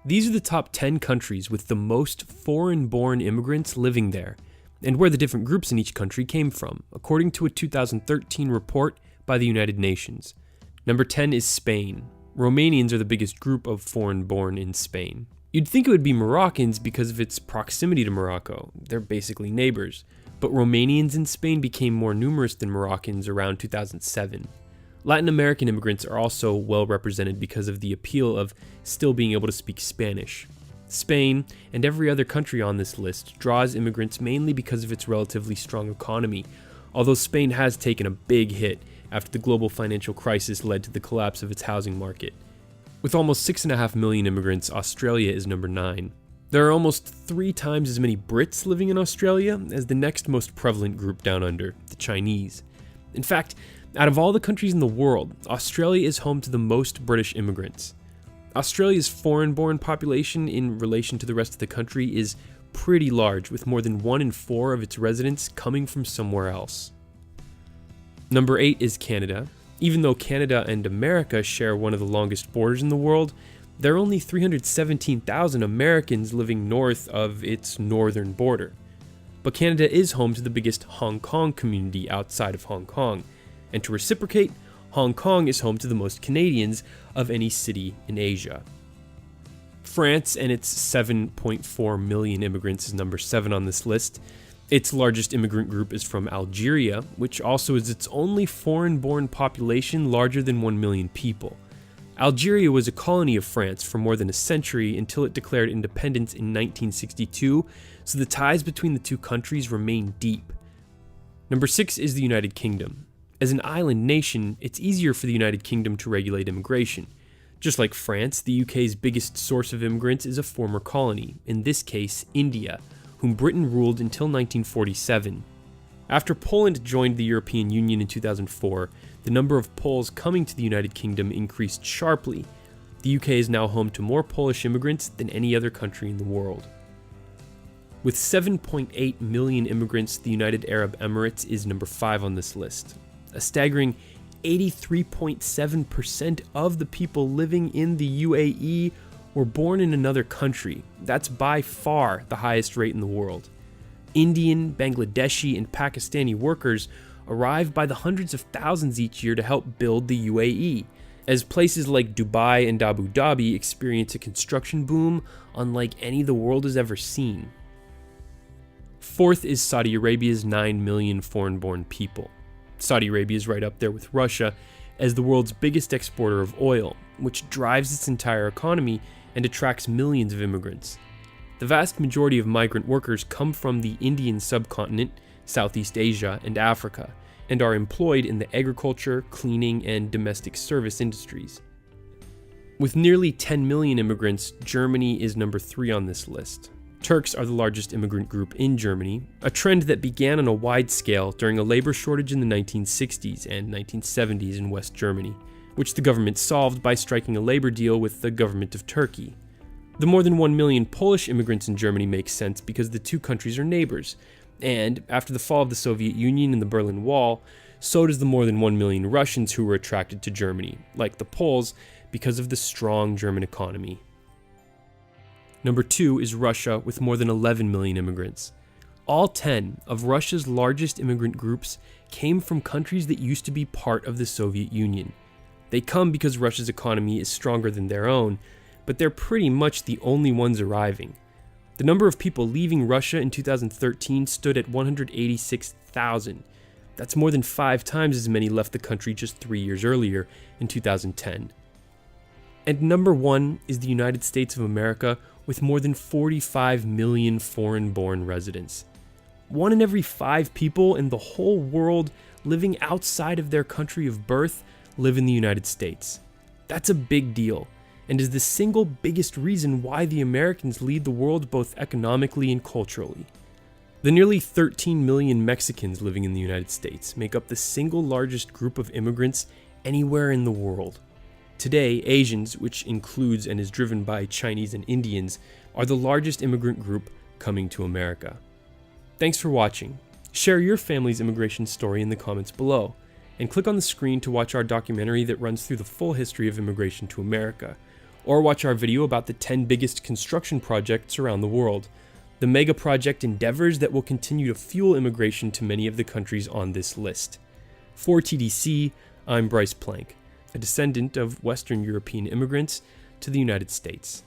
These are the top 10 countries with the most foreign-born immigrants living there, and where the different groups in each country came from, according to a 2013 report by the United Nations. Number 10 is Spain. Romanians are the biggest group of foreign-born in Spain. You'd think it would be Moroccans because of its proximity to Morocco. They're basically neighbors. But Romanians in Spain became more numerous than Moroccans around 2007. Latin American immigrants are also well represented because of the appeal of still being able to speak Spanish. Spain, and every other country on this list, draws immigrants mainly because of its relatively strong economy, although Spain has taken a big hit after the global financial crisis led to the collapse of its housing market. With almost 6.5 million immigrants, Australia is number 9. There are almost 3 times as many Brits living in Australia as the next most prevalent group down under, the Chinese. In fact, out of all the countries in the world, Australia is home to the most British immigrants. Australia's foreign-born population in relation to the rest of the country is pretty large, with more than 1 in 4 of its residents coming from somewhere else. Number 8 is Canada. Even though Canada and America share one of the longest borders in the world, there are only 317,000 Americans living north of its northern border. But Canada is home to the biggest Hong Kong community outside of Hong Kong, and to reciprocate, Hong Kong is home to the most Canadians of any city in Asia. France and its 7.4 million immigrants is number 7 on this list. Its largest immigrant group is from Algeria, which also is its only foreign-born population larger than 1 million people. Algeria was a colony of France for more than a century until it declared independence in 1962, so the ties between the two countries remain deep. Number 6 is the United Kingdom. As an island nation, it's easier for the United Kingdom to regulate immigration. Just like France, the UK's biggest source of immigrants is a former colony, in this case, India, whom Britain ruled until 1947. After Poland joined the European Union in 2004, the number of Poles coming to the United Kingdom increased sharply. The UK is now home to more Polish immigrants than any other country in the world. With 7.8 million immigrants, the United Arab Emirates is number 5 on this list. A staggering 83.7% of the people living in the UAE were born in another country. That's by far the highest rate in the world. Indian, Bangladeshi, and Pakistani workers arrive by the hundreds of thousands each year to help build the UAE, as places like Dubai and Abu Dhabi experience a construction boom unlike any the world has ever seen. 4th is Saudi Arabia's 9 million foreign-born people. Saudi Arabia is right up there with Russia as the world's biggest exporter of oil, which drives its entire economy and attracts millions of immigrants. The vast majority of migrant workers come from the Indian subcontinent, Southeast Asia, and Africa, and are employed in the agriculture, cleaning, and domestic service industries. With nearly 10 million immigrants, Germany is number 3 on this list. Turks are the largest immigrant group in Germany, a trend that began on a wide scale during a labor shortage in the 1960s and 1970s in West Germany, which the government solved by striking a labor deal with the government of Turkey. The more than 1 million Polish immigrants in Germany makes sense because the two countries are neighbors, and after the fall of the Soviet Union and the Berlin Wall, so does the more than 1 million Russians who were attracted to Germany, like the Poles, because of the strong German economy. Number 2 is Russia with more than 11 million immigrants. All 10 of Russia's largest immigrant groups came from countries that used to be part of the Soviet Union. They come because Russia's economy is stronger than their own, but they're pretty much the only ones arriving. The number of people leaving Russia in 2013 stood at 186,000. That's more than 5 times as many left the country just 3 years earlier, in 2010. And number 1 is the United States of America with more than 45 million foreign-born residents. 1 in every 5 people in the whole world living outside of their country of birth live in the United States. That's a big deal, and is the single biggest reason why the Americans lead the world both economically and culturally. The nearly 13 million Mexicans living in the United States make up the single largest group of immigrants anywhere in the world. Today, Asians, which includes and is driven by Chinese and Indians, are the largest immigrant group coming to America. Thanks for watching. Share your family's immigration story in the comments below, and click on the screen to watch our documentary that runs through the full history of immigration to America, Or watch our video about the 10 biggest construction projects around the world, the mega project endeavors that will continue to fuel immigration to many of the countries on this list. For TDC, I'm Bryce Plank, a descendant of Western European immigrants to the United States.